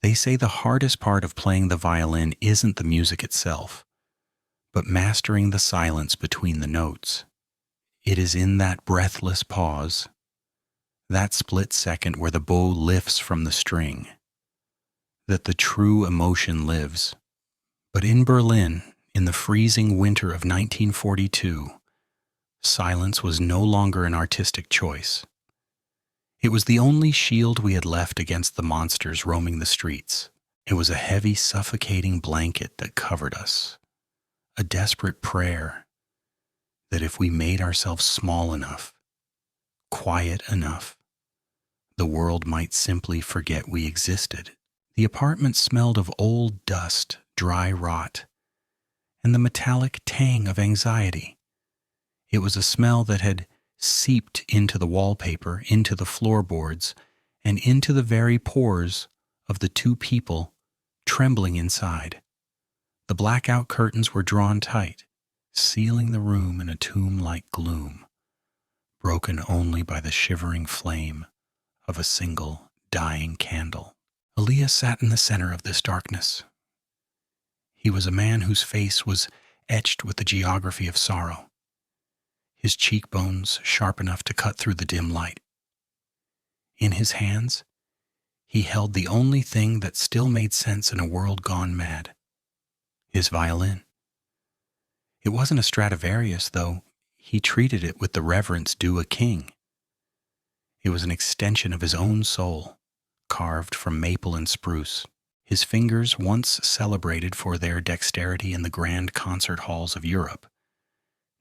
They say the hardest part of playing the violin isn't the music itself, but mastering the silence between the notes. It is in that breathless pause, that split second where the bow lifts from the string, that the true emotion lives. But in Berlin, in the freezing winter of 1942, silence was no longer an artistic choice. It was the only shield we had left against the monsters roaming the streets. It was a heavy, suffocating blanket that covered us, a desperate prayer that if we made ourselves small enough, quiet enough, the world might simply forget we existed. The apartment smelled of old dust, dry rot, and the metallic tang of anxiety. It was a smell that had seeped into the wallpaper, into the floorboards, and into the very pores of the two people trembling inside. The blackout curtains were drawn tight, sealing the room in a tomb-like gloom, broken only by the shivering flame of a single dying candle. Elias sat in the center of this darkness. He was a man whose face was etched with the geography of sorrow, his cheekbones sharp enough to cut through the dim light. In his hands, he held the only thing that still made sense in a world gone mad: his violin. It wasn't a Stradivarius, though. He treated it with the reverence due a king. It was an extension of his own soul, carved from maple and spruce. His fingers, once celebrated for their dexterity in the grand concert halls of Europe,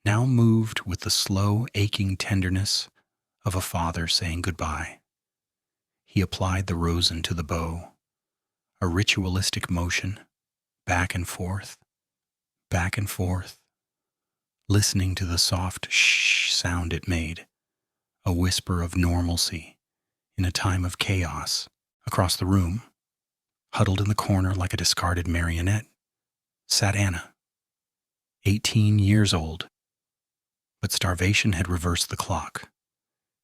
now moved with the slow, aching tenderness of a father saying goodbye. He applied the rosin to the bow, a ritualistic motion, back and forth, listening to the soft shh sound it made, a whisper of normalcy in a time of chaos. Across the room, huddled in the corner like a discarded marionette, sat Anna, 18 years old. But starvation had reversed the clock,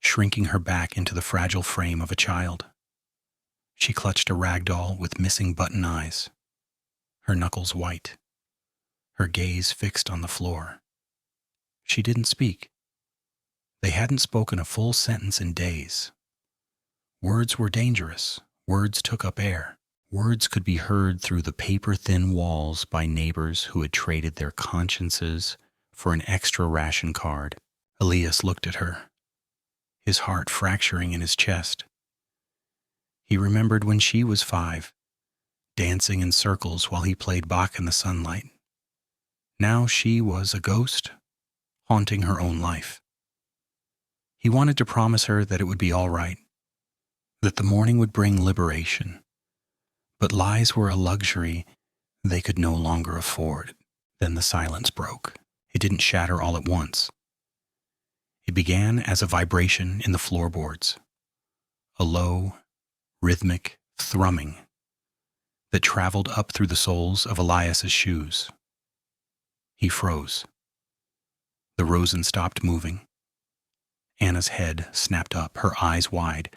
shrinking her back into the fragile frame of a child. She clutched a rag doll with missing button eyes, her knuckles white, her gaze fixed on the floor. She didn't speak. They hadn't spoken a full sentence in days. Words were dangerous. Words took up air. Words could be heard through the paper-thin walls by neighbors who had traded their consciences for an extra ration card. Elias looked at her, his heart fracturing in his chest. He remembered when she was 5, dancing in circles while he played Bach in the sunlight. Now she was a ghost, haunting her own life. He wanted to promise her that it would be all right, that the morning would bring liberation. But lies were a luxury they could no longer afford. Then the silence broke. It didn't shatter all at once. It began as a vibration in the floorboards, a low, rhythmic thrumming that traveled up through the soles of Elias's shoes. He froze. The rosin stopped moving. Anna's head snapped up, her eyes wide,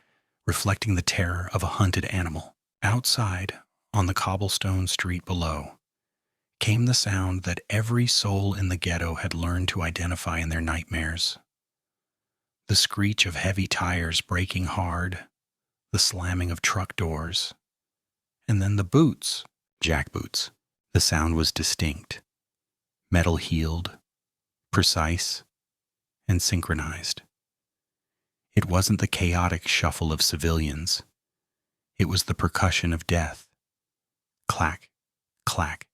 reflecting the terror of a hunted animal. Outside, on the cobblestone street below, came the sound that every soul in the ghetto had learned to identify in their nightmares. The screech of heavy tires braking hard, the slamming of truck doors, and then the boots, jackboots. The sound was distinct, metal-heeled, precise, and synchronized. It wasn't the chaotic shuffle of civilians. It was the percussion of death. Clack, clack,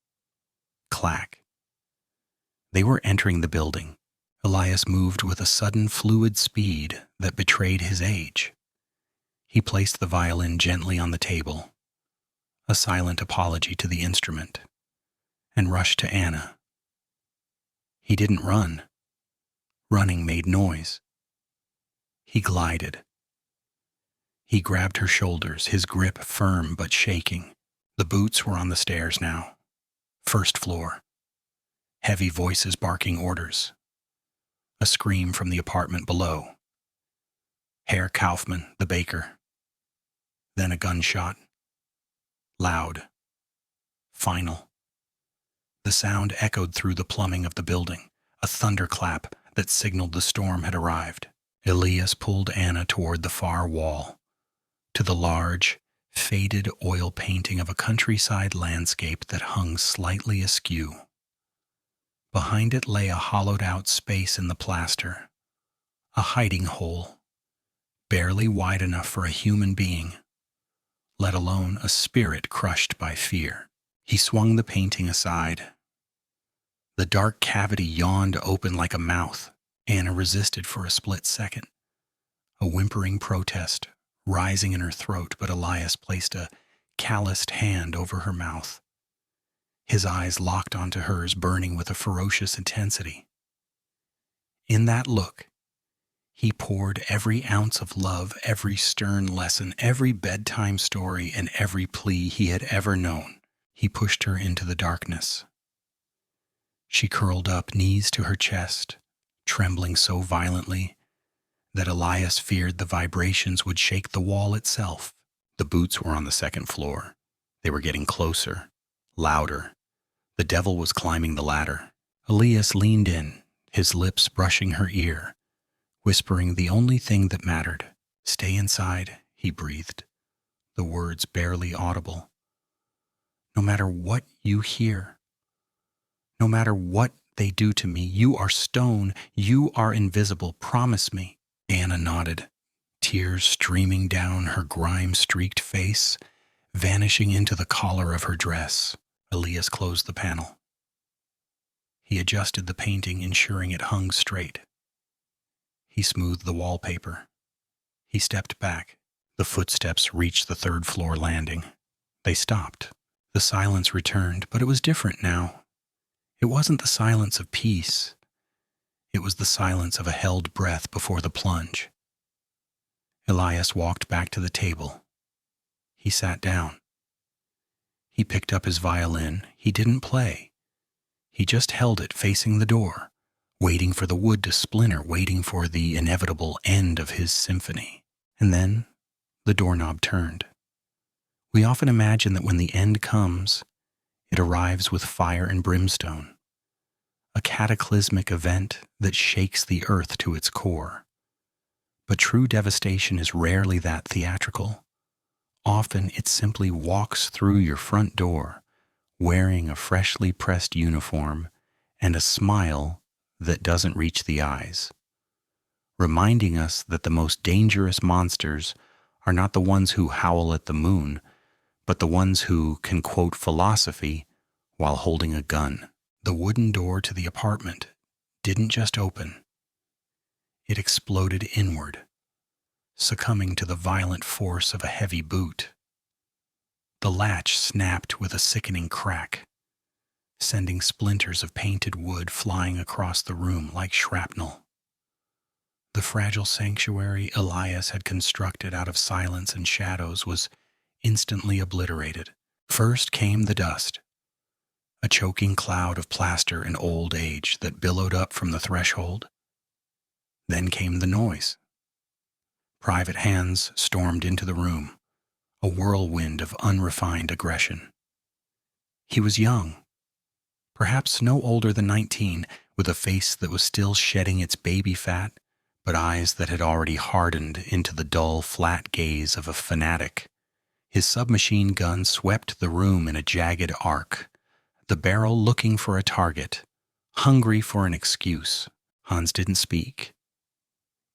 clack. They were entering the building. Elias moved with a sudden fluid speed that betrayed his age. He placed the violin gently on the table, a silent apology to the instrument, and rushed to Anna. He didn't run. Running made noise. He glided. He grabbed her shoulders, his grip firm but shaking. The boots were on the stairs now. First floor. Heavy voices barking orders. A scream from the apartment below. Herr Kaufmann, the baker. Then a gunshot. loud, final. The sound echoed through the plumbing of the building, a thunderclap that signaled the storm had arrived. Elias pulled Anna toward the far wall, to the large, faded oil painting of a countryside landscape that hung slightly askew. Behind it lay a hollowed-out space in the plaster, a hiding hole, barely wide enough for a human being, let alone a spirit crushed by fear. He swung the painting aside. The dark cavity yawned open like a mouth. Anna resisted for a split second, a whimpering protest rising in her throat, but Elias placed a calloused hand over her mouth. His eyes locked onto hers, burning with a ferocious intensity. In that look, he poured every ounce of love, every stern lesson, every bedtime story, and every plea he had ever known. He pushed her into the darkness. She curled up, knees to her chest, trembling so violently that Elias feared the vibrations would shake the wall itself. The boots were on the second floor. They were getting closer, louder. The devil was climbing the ladder. Elias leaned in, his lips brushing her ear, whispering the only thing that mattered. "Stay inside," he breathed, the words barely audible. "No matter what you hear, no matter what they do to me, you are stone, you are invisible, promise me." Anna nodded, tears streaming down her grime-streaked face, vanishing into the collar of her dress. Elias closed the panel. He adjusted the painting, ensuring it hung straight. He smoothed the wallpaper. He stepped back. The footsteps reached the third-floor landing. They stopped. The silence returned, but it was different now. It wasn't the silence of peace. It was the silence of a held breath before the plunge. Elias walked back to the table. He sat down. He picked up his violin. He didn't play. He just held it facing the door, waiting for the wood to splinter, waiting for the inevitable end of his symphony. And then the doorknob turned. We often imagine that when the end comes, it arrives with fire and brimstone, a cataclysmic event that shakes the earth to its core. But true devastation is rarely that theatrical. Often it simply walks through your front door, wearing a freshly pressed uniform and a smile that doesn't reach the eyes, reminding us that the most dangerous monsters are not the ones who howl at the moon, but the ones who can quote philosophy while holding a gun. The wooden door to the apartment didn't just open. It exploded inward, succumbing to the violent force of a heavy boot. The latch snapped with a sickening crack, sending splinters of painted wood flying across the room like shrapnel. The fragile sanctuary Elias had constructed out of silence and shadows was instantly obliterated. First came the dust, a choking cloud of plaster and old age that billowed up from the threshold. Then came the noise. Private hands stormed into the room, a whirlwind of unrefined aggression. He was young, perhaps no older than 19, with a face that was still shedding its baby fat, but eyes that had already hardened into the dull, flat gaze of a fanatic. His submachine gun swept the room in a jagged arc, the barrel looking for a target, hungry for an excuse. Hans didn't speak.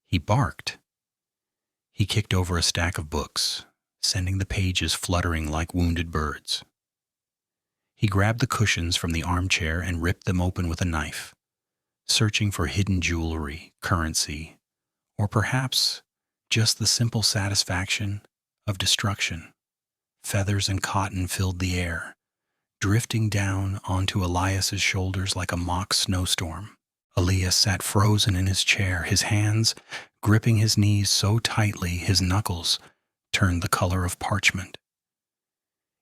He barked. He kicked over a stack of books, sending the pages fluttering like wounded birds. He grabbed the cushions from the armchair and ripped them open with a knife, searching for hidden jewelry, currency, or perhaps just the simple satisfaction of destruction. Feathers and cotton filled the air, drifting down onto Elias's shoulders like a mock snowstorm. Elias sat frozen in his chair, his hands gripping his knees so tightly his knuckles turned the color of parchment.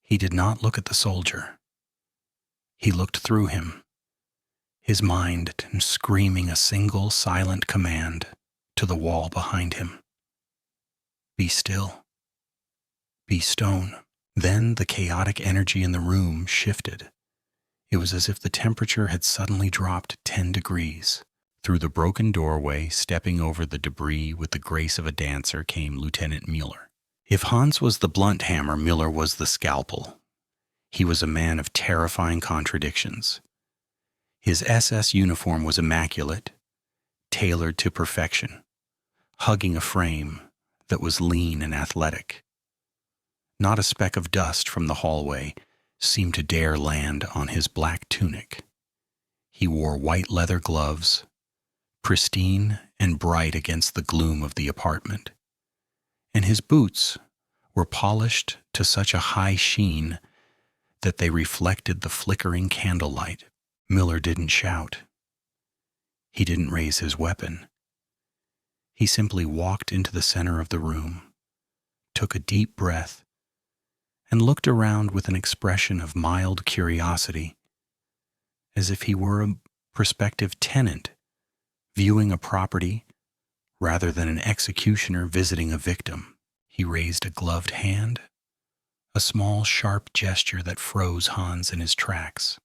He did not look at the soldier. He looked through him, his mind screaming a single silent command to the wall behind him. Be still. Be stone. Then the chaotic energy in the room shifted. It was as if the temperature had suddenly dropped 10 degrees. Through the broken doorway, stepping over the debris with the grace of a dancer, came Lieutenant Müller. If Hans was the blunt hammer, Müller was the scalpel. He was a man of terrifying contradictions. His SS uniform was immaculate, tailored to perfection, hugging a frame that was lean and athletic. Not a speck of dust from the hallway seemed to dare land on his black tunic. He wore white leather gloves, pristine and bright against the gloom of the apartment, and his boots were polished to such a high sheen that they reflected the flickering candlelight. Müller didn't shout. He didn't raise his weapon. He simply walked into the center of the room, took a deep breath, and looked around with an expression of mild curiosity, as if he were a prospective tenant viewing a property rather than an executioner visiting a victim. He raised a gloved hand, a small, sharp gesture that froze Hans in his tracks.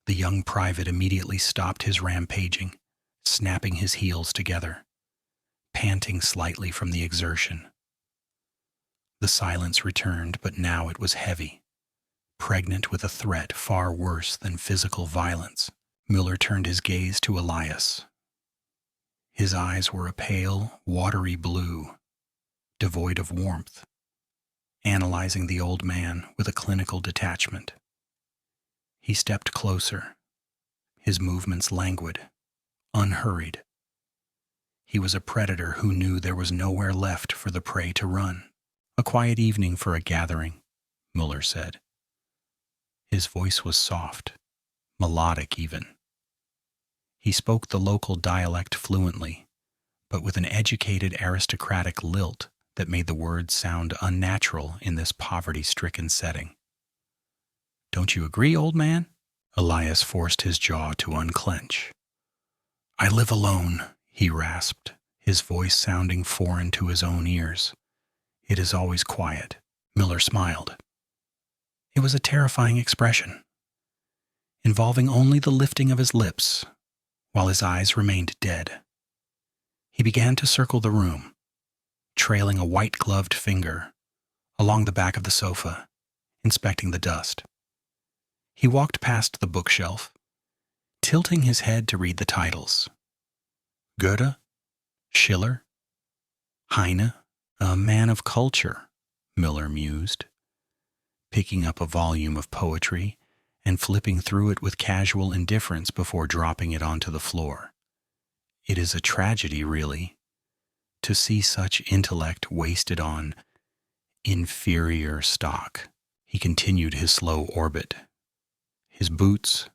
The young private immediately stopped his rampaging, snapping his heels together, panting slightly from the exertion. The silence returned, but now it was heavy, pregnant with a threat far worse than physical violence. Müller turned his gaze to Elias. His eyes were a pale, watery blue, devoid of warmth, analyzing the old man with a clinical detachment. He stepped closer, his movements languid, unhurried. He was a predator who knew there was nowhere left for the prey to run. "A quiet evening for a gathering," Müller said. His voice was soft, melodic even. He spoke the local dialect fluently, but with an educated aristocratic lilt that made the words sound unnatural in this poverty-stricken setting. "Don't you agree, old man?" Elias forced his jaw to unclench. "I live alone," he rasped, his voice sounding foreign to his own ears. "It is always quiet." Müller smiled. It was a terrifying expression, involving only the lifting of his lips, while his eyes remained dead. He began to circle the room, trailing a white-gloved finger along the back of the sofa, inspecting the dust. He walked past the bookshelf, tilting his head to read the titles. Goethe, Schiller, Heine, a man of culture, Müller mused, picking up a volume of poetry and flipping through it with casual indifference before dropping it onto the floor. It is a tragedy, really, to see such intellect wasted on inferior stock. He continued his slow orbit, his boots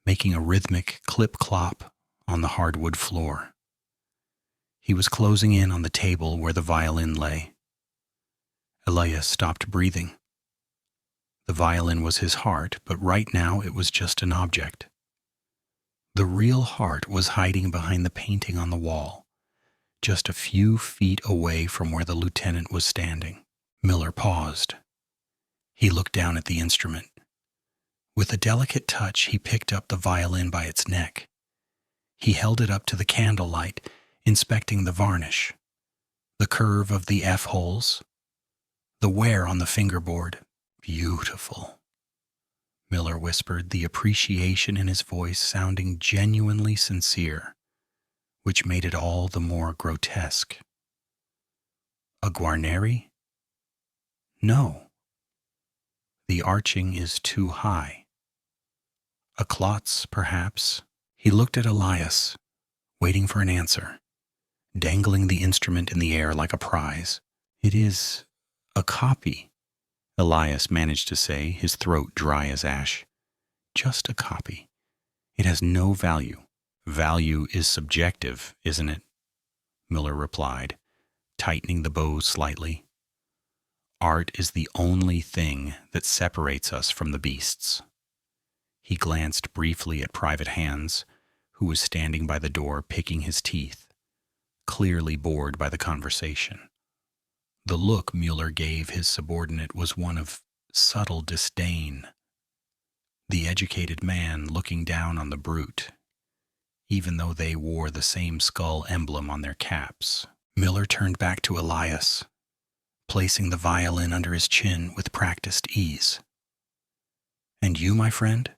making a rhythmic clip-clop on the hardwood floor. He was closing in on the table where the violin lay. Elias stopped breathing. The violin was his heart, but right now it was just an object. The real heart was hiding behind the painting on the wall, just a few feet away from where the lieutenant was standing. Müller paused. He looked down at the instrument. With a delicate touch, he picked up the violin by its neck. He held it up to the candlelight, inspecting the varnish, the curve of the F-holes, the wear on the fingerboard. "Beautiful," Müller whispered, the appreciation in his voice sounding genuinely sincere, which made it all the more grotesque. "A Guarneri?" "No. The arching is too high. A Klotz, perhaps." He looked at Elias, waiting for an answer, dangling the instrument in the air like a prize. "It is a copy," Elias managed to say, his throat dry as ash. "Just a copy. It has no value." "Value is subjective, isn't it?" Müller replied, tightening the bow slightly. "Art is the only thing that separates us from the beasts." He glanced briefly at Private Hans, who was standing by the door picking his teeth, clearly bored by the conversation. The look Müller gave his subordinate was one of subtle disdain, the educated man looking down on the brute, even though they wore the same skull emblem on their caps. Müller turned back to Elias, placing the violin under his chin with practiced ease. "And you, my friend?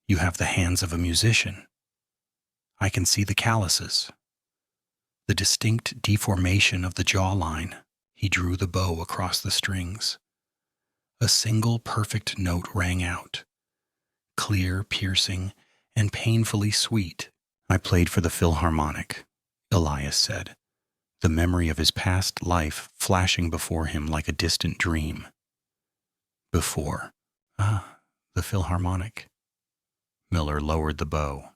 You have the hands of a musician. I can see the calluses, the distinct deformation of the jawline." He drew the bow across the strings. A single perfect note rang out, clear, piercing, and painfully sweet. "I played for the Philharmonic," Elias said, the memory of his past life flashing before him like a distant dream. "Before? Ah, the Philharmonic." Müller lowered the bow.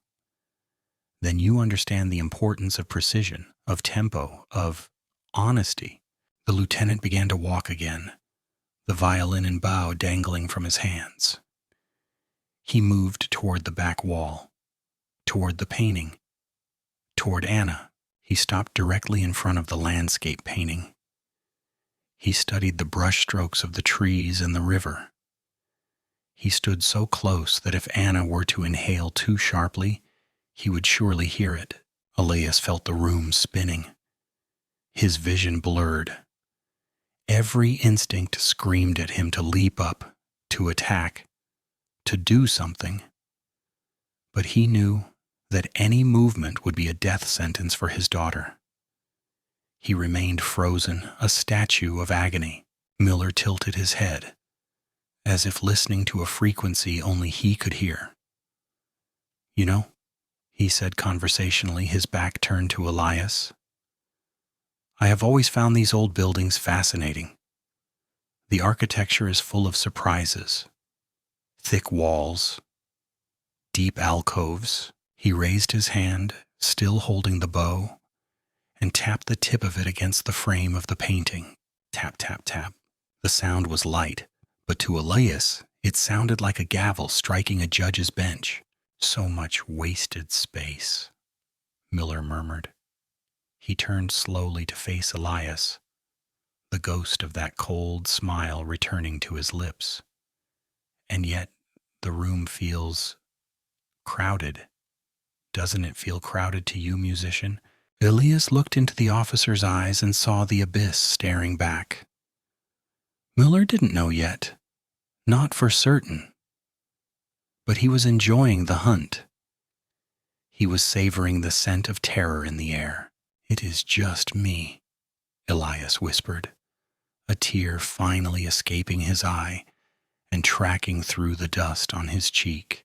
"Then you understand the importance of precision, of tempo, of honesty." The lieutenant began to walk again, the violin and bow dangling from his hands. He moved toward the back wall, toward the painting, toward Anna. He stopped directly in front of the landscape painting. He studied the brushstrokes of the trees and the river. He stood so close that if Anna were to inhale too sharply, he would surely hear it. Elias felt the room spinning. His vision blurred. Every instinct screamed at him to leap up, to attack, to do something. But he knew that any movement would be a death sentence for his daughter. He remained frozen, a statue of agony. Müller tilted his head, as if listening to a frequency only he could hear. "You know," he said conversationally, his back turned to Elias, "I have always found these old buildings fascinating. The architecture is full of surprises. Thick walls, deep alcoves." He raised his hand, still holding the bow, and tapped the tip of it against the frame of the painting. Tap, tap, tap. The sound was light, but to Elias, it sounded like a gavel striking a judge's bench. "So much wasted space," Müller murmured. He turned slowly to face Elias, the ghost of that cold smile returning to his lips. "And yet, the room feels crowded. Doesn't it feel crowded to you, musician?" Elias looked into the officer's eyes and saw the abyss staring back. Müller didn't know yet, not for certain. But he was enjoying the hunt. He was savoring the scent of terror in the air. "It is just me," Elias whispered, a tear finally escaping his eye and tracking through the dust on his cheek.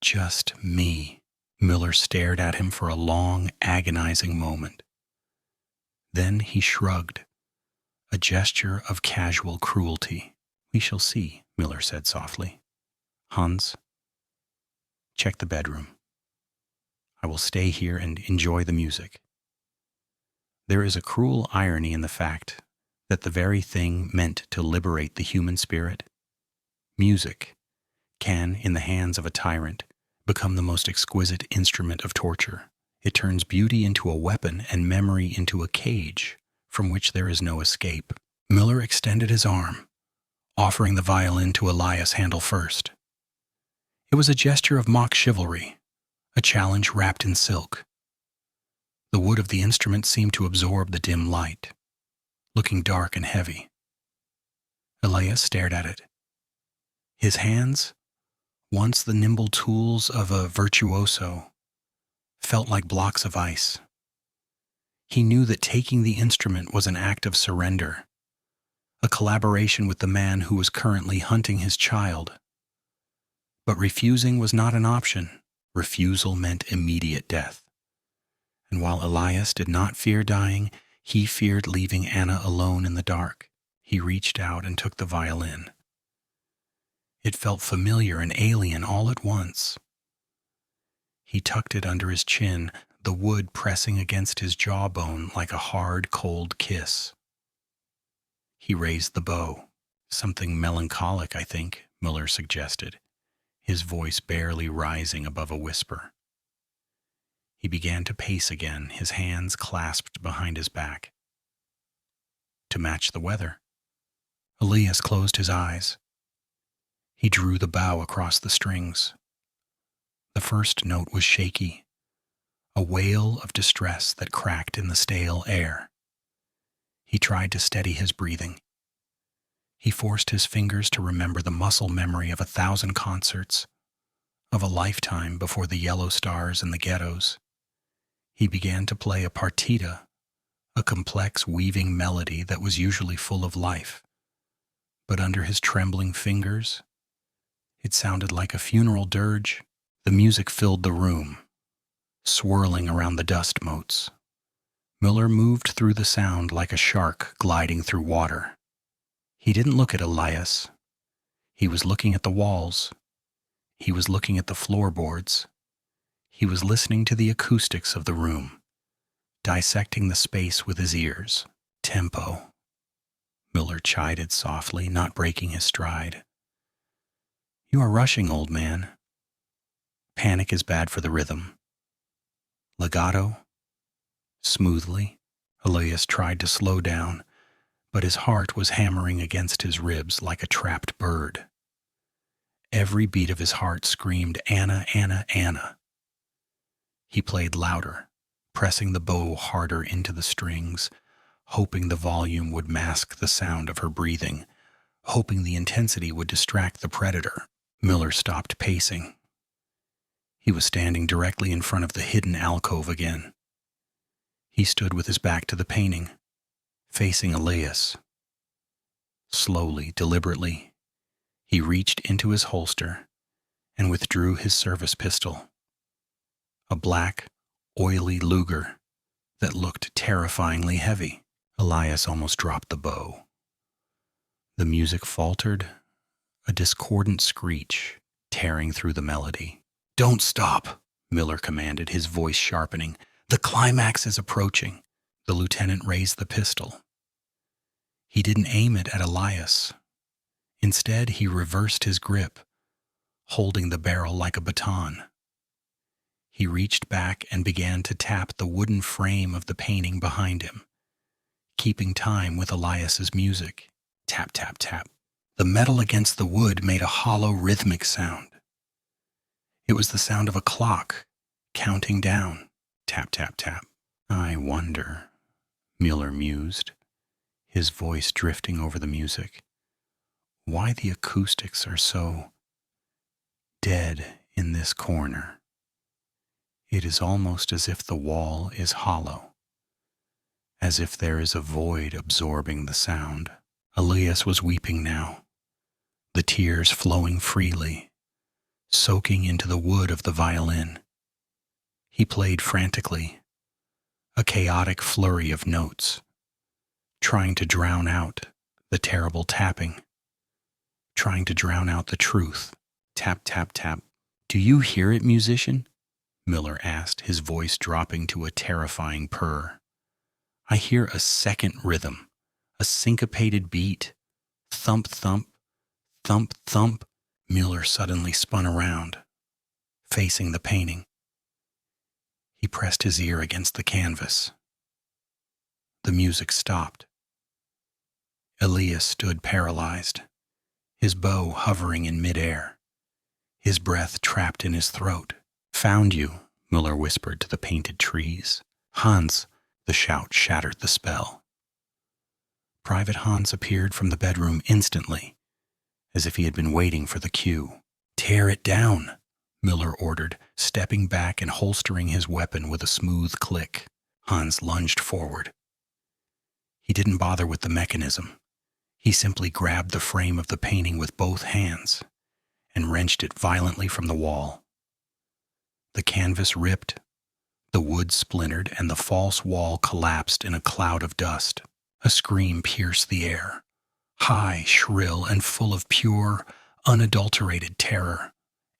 "Just me." Müller stared at him for a long, agonizing moment. Then he shrugged, a gesture of casual cruelty. "We shall see," Müller said softly. "Hans, check the bedroom. I will stay here and enjoy the music." There is a cruel irony in the fact that the very thing meant to liberate the human spirit, music, can, in the hands of a tyrant, become the most exquisite instrument of torture. It turns beauty into a weapon and memory into a cage from which there is no escape. Müller extended his arm, offering the violin to Elias handle first. It was a gesture of mock chivalry, a challenge wrapped in silk. The wood of the instrument seemed to absorb the dim light, looking dark and heavy. Elias stared at it. His hands, once the nimble tools of a virtuoso, felt like blocks of ice. He knew that taking the instrument was an act of surrender, a collaboration with the man who was currently hunting his child. But refusing was not an option. Refusal meant immediate death. And while Elias did not fear dying, he feared leaving Anna alone in the dark. He reached out and took the violin. It felt familiar and alien all at once. He tucked it under his chin, the wood pressing against his jawbone like a hard, cold kiss. He raised the bow. "Something melancholic, I think," Müller suggested, his voice barely rising above a whisper. He began to pace again, his hands clasped behind his back. to match the weather. Elias closed his eyes. He drew the bow across the strings. The first note was shaky, a wail of distress that cracked in the stale air. He tried to steady his breathing. He forced his fingers to remember the muscle memory of 1,000 concerts, of a lifetime before the yellow stars and the ghettos. He began to play a partita, a complex weaving melody that was usually full of life. But under his trembling fingers, it sounded like a funeral dirge. The music filled the room, swirling around the dust motes. Müller moved through the sound like a shark gliding through water. He didn't look at Elias. He was looking at the walls. He was looking at the floorboards. He was listening to the acoustics of the room, dissecting the space with his ears. Tempo. Müller chided softly, not breaking his stride. You are rushing, old man. Panic is bad for the rhythm. Legato. Smoothly, Elias tried to slow down, but his heart was hammering against his ribs like a trapped bird. Every beat of his heart screamed, Anna, Anna, Anna. He played louder, pressing the bow harder into the strings, hoping the volume would mask the sound of her breathing, hoping the intensity would distract the predator. Müller stopped pacing. He was standing directly in front of the hidden alcove again. He stood with his back to the painting, facing Elias. Slowly, deliberately, he reached into his holster and withdrew his service pistol, a black, oily Luger that looked terrifyingly heavy. Elias almost dropped the bow. The music faltered, a discordant screech tearing through the melody. Don't stop, Müller commanded, his voice sharpening. The climax is approaching. The lieutenant raised the pistol. He didn't aim it at Elias. Instead, he reversed his grip, holding the barrel like a baton. He reached back and began to tap the wooden frame of the painting behind him, keeping time with Elias's music. Tap, tap, tap. The metal against the wood made a hollow, rhythmic sound. It was the sound of a clock, counting down. Tap, tap, tap. I wonder, Müller mused, his voice drifting over the music, why the acoustics are so dead in this corner. It is almost as if the wall is hollow, as if there is a void absorbing the sound. Elias was weeping now, the tears flowing freely, soaking into the wood of the violin. He played frantically, a chaotic flurry of notes, trying to drown out the terrible tapping, trying to drown out the truth. Tap, tap, tap. Do you hear it, musician? Müller asked, his voice dropping to a terrifying purr. I hear a second rhythm, a syncopated beat. Thump, thump, thump, thump. Müller suddenly spun around, facing the painting. He pressed his ear against the canvas. The music stopped. Elias stood paralyzed, his bow hovering in midair, his breath trapped in his throat. Found you, Müller whispered to the painted trees. Hans, the shout shattered the spell. Private Hans appeared from the bedroom instantly, as if he had been waiting for the cue. Tear it down, Müller ordered, stepping back and holstering his weapon with a smooth click. Hans lunged forward. He didn't bother with the mechanism. He simply grabbed the frame of the painting with both hands and wrenched it violently from the wall. The canvas ripped, the wood splintered, and the false wall collapsed in a cloud of dust. A scream pierced the air, high, shrill, and full of pure, unadulterated terror.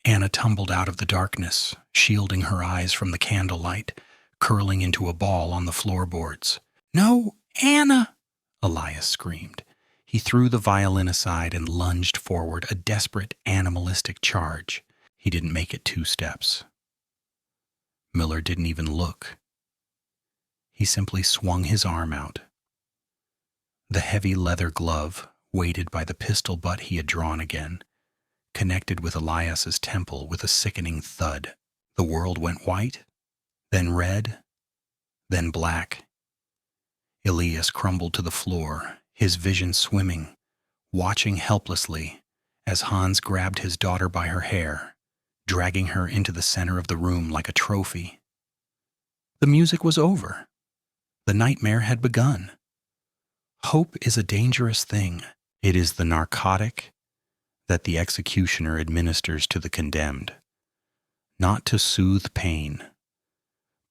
Anna tumbled out of the darkness, shielding her eyes from the candlelight, curling into a ball on the floorboards. No, Anna! Elias screamed. He threw the violin aside and lunged forward, a desperate, animalistic charge. He didn't make it 2 steps. Müller didn't even look. He simply swung his arm out. The heavy leather glove, weighted by the pistol butt he had drawn again, connected with Elias's temple with a sickening thud. The world went white, then red, then black. Elias crumbled to the floor, his vision swimming, watching helplessly as Hans grabbed his daughter by her hair, dragging her into the center of the room like a trophy. The music was over. The nightmare had begun. Hope is a dangerous thing. It is the narcotic that the executioner administers to the condemned, not to soothe pain,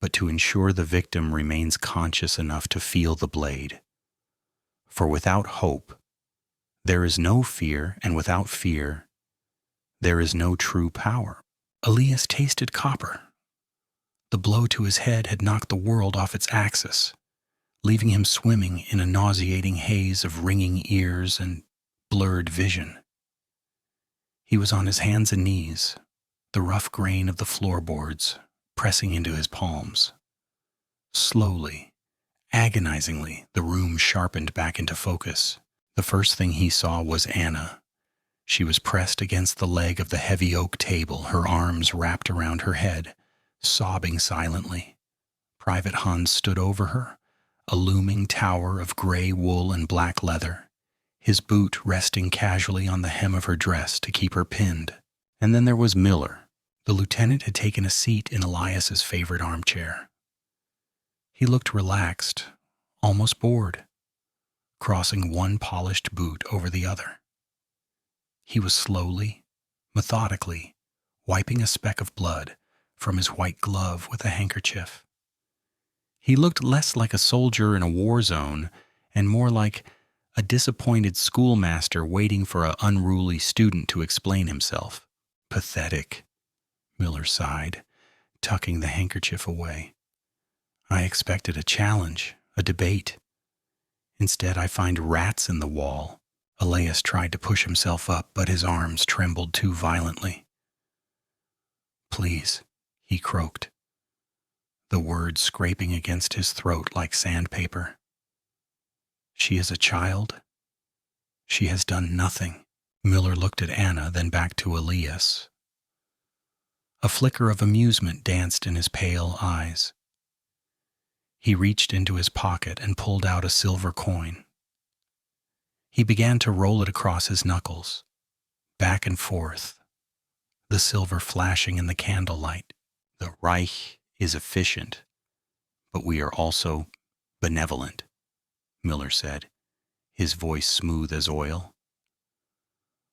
but to ensure the victim remains conscious enough to feel the blade. For without hope, there is no fear, and without fear, there is no true power. Elias tasted copper. The blow to his head had knocked the world off its axis, leaving him swimming in a nauseating haze of ringing ears and blurred vision. He was on his hands and knees, the rough grain of the floorboards pressing into his palms. Slowly, agonizingly, the room sharpened back into focus. The first thing he saw was Anna. She was pressed against the leg of the heavy oak table, her arms wrapped around her head, sobbing silently. Private Hans stood over her, a looming tower of gray wool and black leather, his boot resting casually on the hem of her dress to keep her pinned. And then there was Müller. The lieutenant had taken a seat in Elias's favorite armchair. He looked relaxed, almost bored, crossing one polished boot over the other. He was slowly, methodically, wiping a speck of blood from his white glove with a handkerchief. He looked less like a soldier in a war zone and more like a disappointed schoolmaster waiting for an unruly student to explain himself. Pathetic, Müller sighed, tucking the handkerchief away. I expected a challenge, a debate. Instead, I find rats in the wall. Elias tried to push himself up, but his arms trembled too violently. Please, he croaked, the words scraping against his throat like sandpaper. She is a child. She has done nothing. Müller looked at Anna, then back to Elias. A flicker of amusement danced in his pale eyes. He reached into his pocket and pulled out a silver coin. He began to roll it across his knuckles, back and forth, the silver flashing in the candlelight. The Reich is efficient, but we are also benevolent, Müller said, his voice smooth as oil.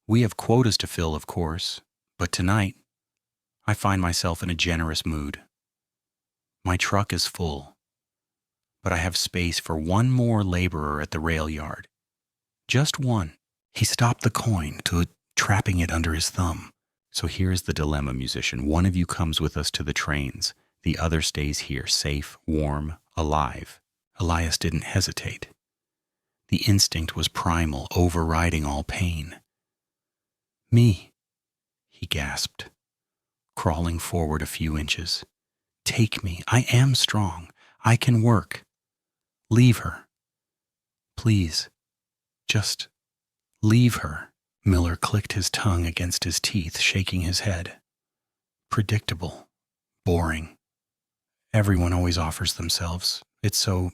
We have quotas to fill, of course, but tonight I find myself in a generous mood. My truck is full, but I have space for one more laborer at the rail yard. Just one. He stopped the coin to trapping it under his thumb. So here's the dilemma, musician. One of you comes with us to the trains. The other stays here, safe, warm, alive. Elias didn't hesitate. The instinct was primal, overriding all pain. Me, he gasped, crawling forward a few inches. Take me. I am strong. I can work. Leave her. Please. Just leave her. Müller clicked his tongue against his teeth, shaking his head. Predictable. Boring. Everyone always offers themselves. It's so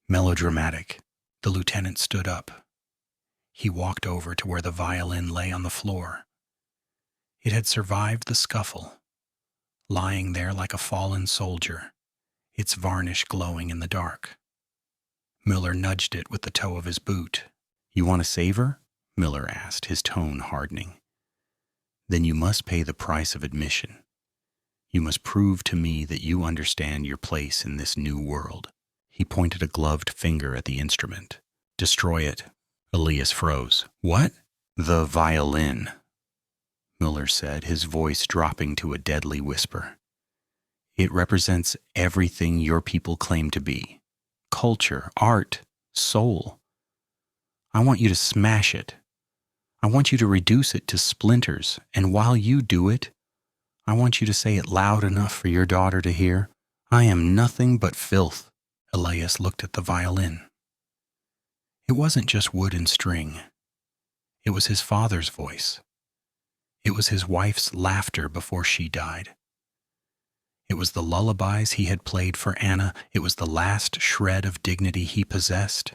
melodramatic. The lieutenant stood up. He walked over to where the violin lay on the floor. It had survived the scuffle, lying there like a fallen soldier, its varnish glowing in the dark. Müller nudged it with the toe of his boot. You want to save her? Müller asked, his tone hardening. Then you must pay the price of admission. You must prove to me that you understand your place in this new world. He pointed a gloved finger at the instrument. Destroy it. Elias froze. What? The violin, Müller said, his voice dropping to a deadly whisper. It represents everything your people claim to be. Culture, art, soul. I want you to smash it. I want you to reduce it to splinters, and while you do it, I want you to say it loud enough for your daughter to hear. I am nothing but filth. Elias looked at the violin. It It wasn't just wood and string. It was his father's voice. It was his wife's laughter before she died. It was the lullabies he had played for Anna. It was the last shred of dignity he possessed.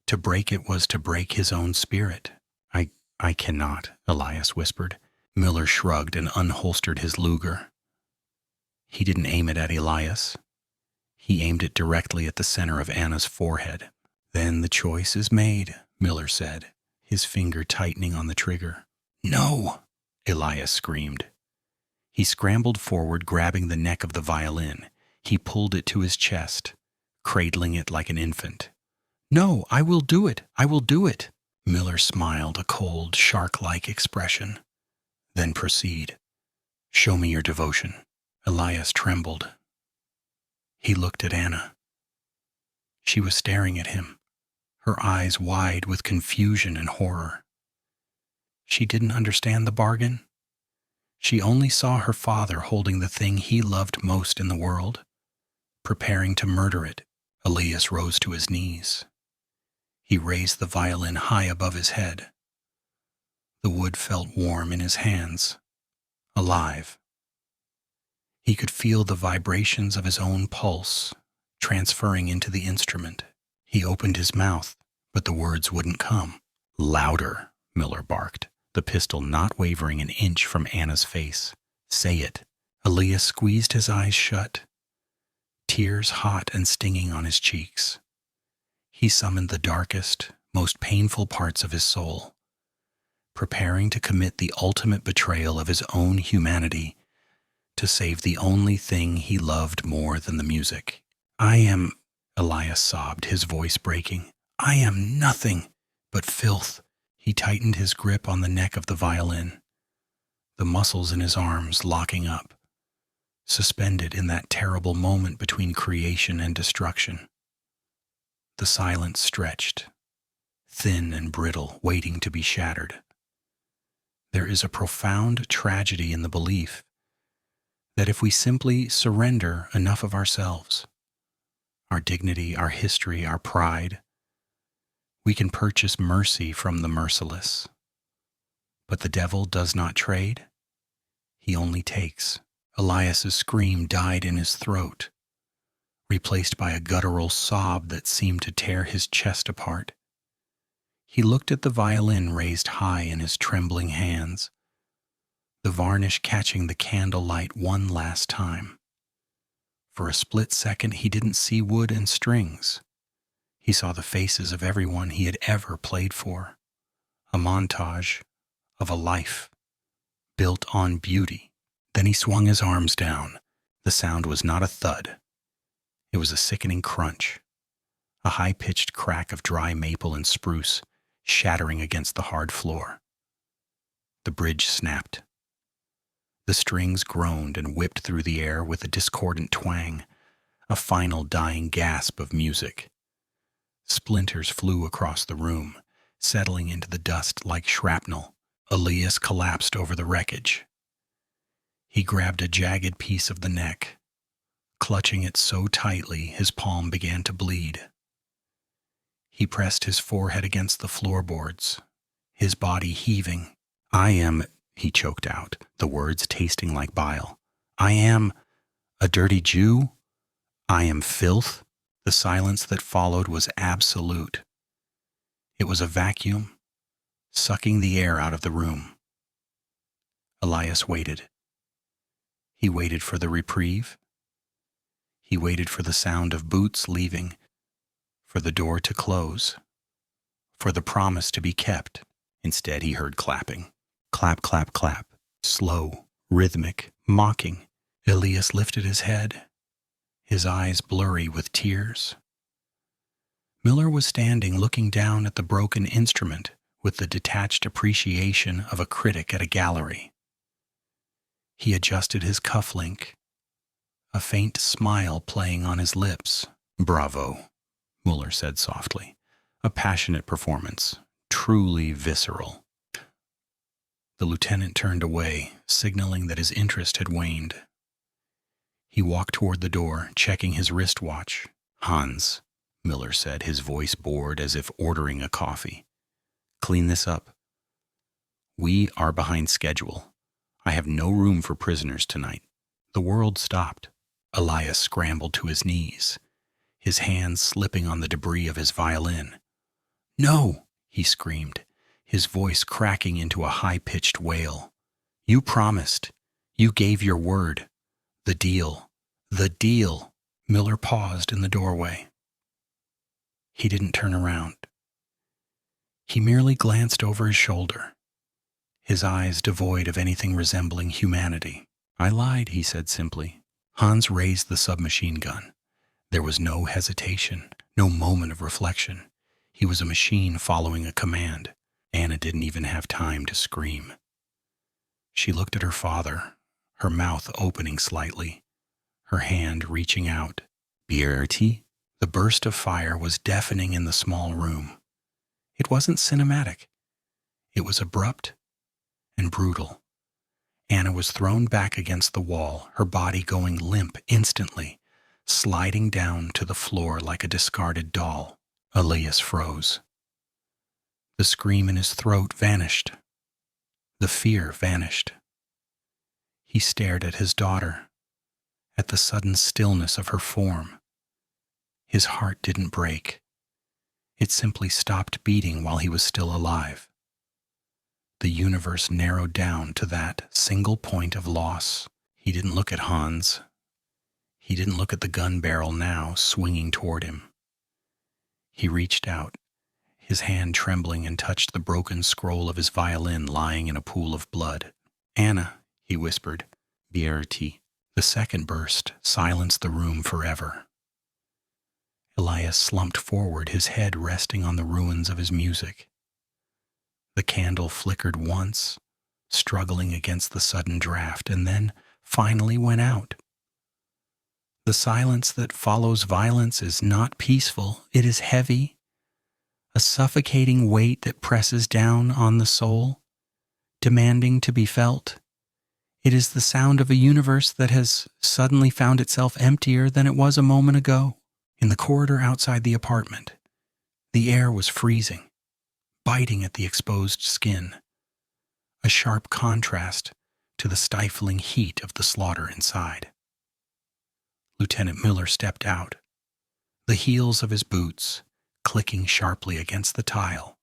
To break it was to break his own spirit. I cannot, Elias whispered. Müller shrugged and unholstered his Luger. He didn't aim it at Elias. He aimed it directly at the center of Anna's forehead. Then the choice is made, Müller said, his finger tightening on the trigger. No, Elias screamed. He scrambled forward, grabbing the neck of the violin. He pulled it to his chest, cradling it like an infant. No, I will do it. I will do it. Müller smiled, a cold, shark-like expression. Then proceed. Show me your devotion. Elias trembled. He looked at Anna. She was staring at him, her eyes wide with confusion and horror. She didn't understand the bargain. She only saw her father holding the thing he loved most in the world, preparing to murder it. Elias rose to his knees. He raised the violin high above his head. The wood felt warm in his hands, alive. He could feel the vibrations of his own pulse transferring into the instrument. He opened his mouth, but the words wouldn't come. Louder, Müller barked, the pistol not wavering an inch from Anna's face. Say it. Elias squeezed his eyes shut, tears hot and stinging on his cheeks. He summoned the darkest, most painful parts of his soul, preparing to commit the ultimate betrayal of his own humanity to save the only thing he loved more than the music. I am, Elias sobbed, his voice breaking. I am nothing but filth. He tightened his grip on the neck of the violin, the muscles in his arms locking up, suspended in that terrible moment between creation and destruction. The silence stretched, thin and brittle, waiting to be shattered. There is a profound tragedy in the belief that if we simply surrender enough of ourselves, our dignity, our history, our pride, we can purchase mercy from the merciless. But the devil does not trade. He only takes. Elias's scream died in his throat, replaced by a guttural sob that seemed to tear his chest apart. He looked at the violin raised high in his trembling hands, the varnish catching the candlelight one last time. For a split second, he didn't see wood and strings. He saw the faces of everyone he had ever played for, a montage of a life built on beauty. Then he swung his arms down. The sound was not a thud. It was a sickening crunch, a high-pitched crack of dry maple and spruce shattering against the hard floor. The bridge snapped. The strings groaned and whipped through the air with a discordant twang, a final dying gasp of music. Splinters flew across the room, settling into the dust like shrapnel. Elias collapsed over the wreckage. He grabbed a jagged piece of the neck. Clutching it so tightly, his palm began to bleed. He pressed his forehead against the floorboards, his body heaving. I am, he choked out, the words tasting like bile. I am a dirty Jew? I am filth? The silence that followed was absolute. It was a vacuum, sucking the air out of the room. Elias waited. He waited for the reprieve. He waited for the sound of boots leaving, for the door to close, for the promise to be kept. Instead, he heard clapping. Clap, clap, clap. Slow, rhythmic, mocking. Elias lifted his head, his eyes blurry with tears. Müller was standing looking down at the broken instrument with the detached appreciation of a critic at a gallery. He adjusted his cufflink, a faint smile playing on his lips. Bravo, Müller said softly. A passionate performance, truly visceral. The lieutenant turned away, signaling that his interest had waned. He walked toward the door, checking his wristwatch. Hans, Müller said, his voice bored as if ordering a coffee. "Clean this up. We are behind schedule. I have no room for prisoners tonight." The world stopped. Elias scrambled to his knees, his hands slipping on the debris of his violin. "No!" he screamed, his voice cracking into a high-pitched wail. "You promised. You gave your word. The deal. The deal." Müller paused in the doorway. He didn't turn around. He merely glanced over his shoulder, his eyes devoid of anything resembling humanity. "I lied," he said simply. Hans raised the submachine gun. There was no hesitation, no moment of reflection. He was a machine following a command. Anna didn't even have time to scream. She looked at her father, her mouth opening slightly, her hand reaching out. "BRT?" The burst of fire was deafening in the small room. It wasn't cinematic. It was abrupt and brutal. Anna was thrown back against the wall, her body going limp instantly, sliding down to the floor like a discarded doll. Elias froze. The scream in his throat vanished. The fear vanished. He stared at his daughter, at the sudden stillness of her form. His heart didn't break. It simply stopped beating while he was still alive. The universe narrowed down to that single point of loss. He didn't look at Hans. He didn't look at the gun barrel now swinging toward him. He reached out, his hand trembling, and touched the broken scroll of his violin lying in a pool of blood. "Anna," he whispered, "BRT." The second burst silenced the room forever. Elias slumped forward, his head resting on the ruins of his music. The candle flickered once, struggling against the sudden draft, and then finally went out. The silence that follows violence is not peaceful. It is heavy, a suffocating weight that presses down on the soul, demanding to be felt. It is the sound of a universe that has suddenly found itself emptier than it was a moment ago. In the corridor outside the apartment, the air was freezing, biting at the exposed skin, a sharp contrast to the stifling heat of the slaughter inside. Lieutenant Müller stepped out, the heels of his boots clicking sharply against the tile.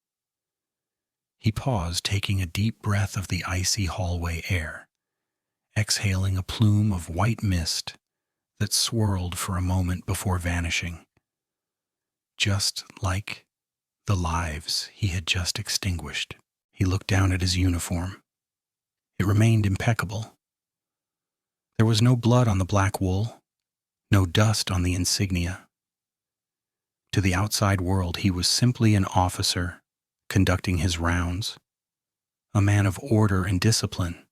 He paused, taking a deep breath of the icy hallway air, exhaling a plume of white mist that swirled for a moment before vanishing, just like the lives he had just extinguished. He looked down at his uniform. It remained impeccable. There was no blood on the black wool, no dust on the insignia. To the outside world, he was simply an officer conducting his rounds, a man of order and discipline.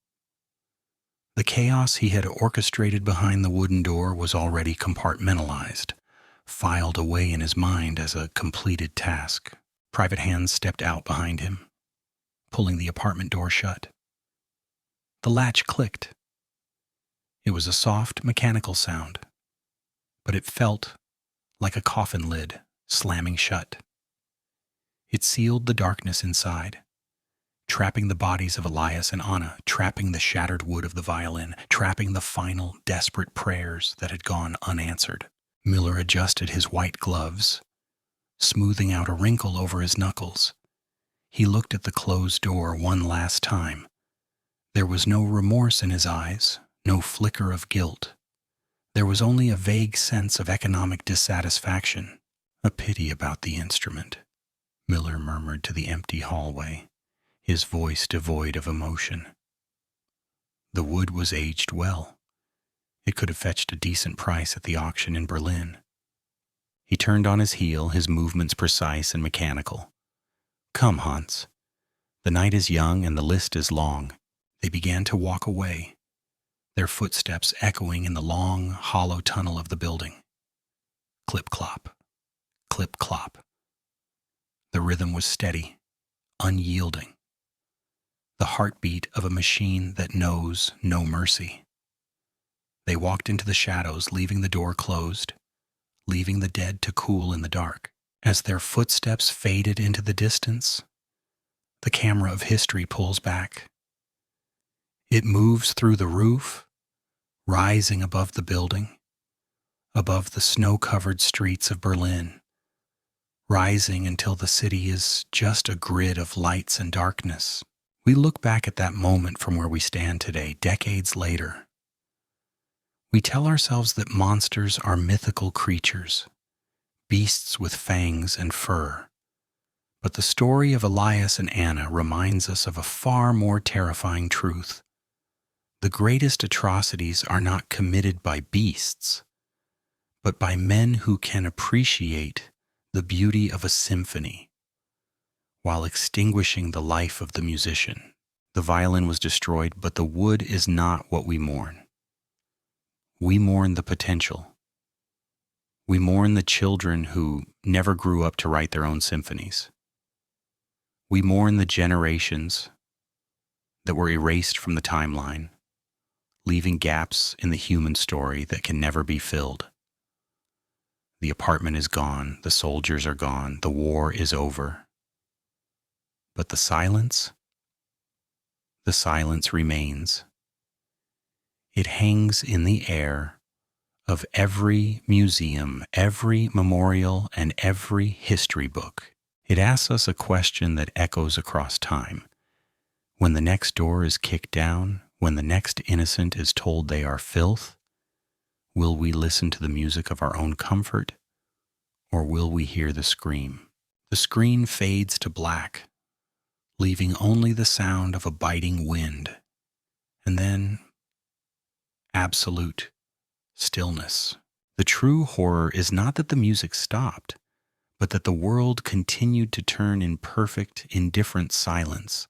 The chaos he had orchestrated behind the wooden door was already compartmentalized, filed away in his mind as a completed task. Private hands stepped out behind him, pulling the apartment door shut. The latch clicked. It was a soft, mechanical sound, but it felt like a coffin lid slamming shut. It sealed the darkness inside, trapping the bodies of Elias and Anna, trapping the shattered wood of the violin, trapping the final desperate prayers that had gone unanswered. Müller adjusted his white gloves, smoothing out a wrinkle over his knuckles. He looked at the closed door one last time. There was no remorse in his eyes, no flicker of guilt. There was only a vague sense of economic dissatisfaction. "A pity about the instrument," Müller murmured to the empty hallway, his voice devoid of emotion. The wood was aged well. It could have fetched a decent price at the auction in Berlin. He turned on his heel, his movements precise and mechanical. "Come, Hans. The night is young and the list is long." They began to walk away, their footsteps echoing in the long, hollow tunnel of the building. Clip-clop, clip-clop. The rhythm was steady, unyielding. The heartbeat of a machine that knows no mercy. They walked into the shadows, leaving the door closed, leaving the dead to cool in the dark. As their footsteps faded into the distance, the camera of history pulls back. It moves through the roof, rising above the building, above the snow-covered streets of Berlin, rising until the city is just a grid of lights and darkness. We look back at that moment from where we stand today, decades later. We tell ourselves that monsters are mythical creatures, beasts with fangs and fur. But the story of Elias and Anna reminds us of a far more terrifying truth. The greatest atrocities are not committed by beasts, but by men who can appreciate the beauty of a symphony while extinguishing the life of the musician. The violin was destroyed, but the wood is not what we mourn. We mourn the potential. We mourn the children who never grew up to write their own symphonies. We mourn the generations that were erased from the timeline, leaving gaps in the human story that can never be filled. The apartment is gone, the soldiers are gone, the war is over. But the silence remains. It hangs in the air of every museum, every memorial, and every history book. It asks us a question that echoes across time. When the next door is kicked down, when the next innocent is told they are filth, will we listen to the music of our own comfort, or will we hear the scream? The screen fades to black, leaving only the sound of a biting wind, and then absolute stillness. The true horror is not that the music stopped, but that the world continued to turn in perfect, indifferent silence,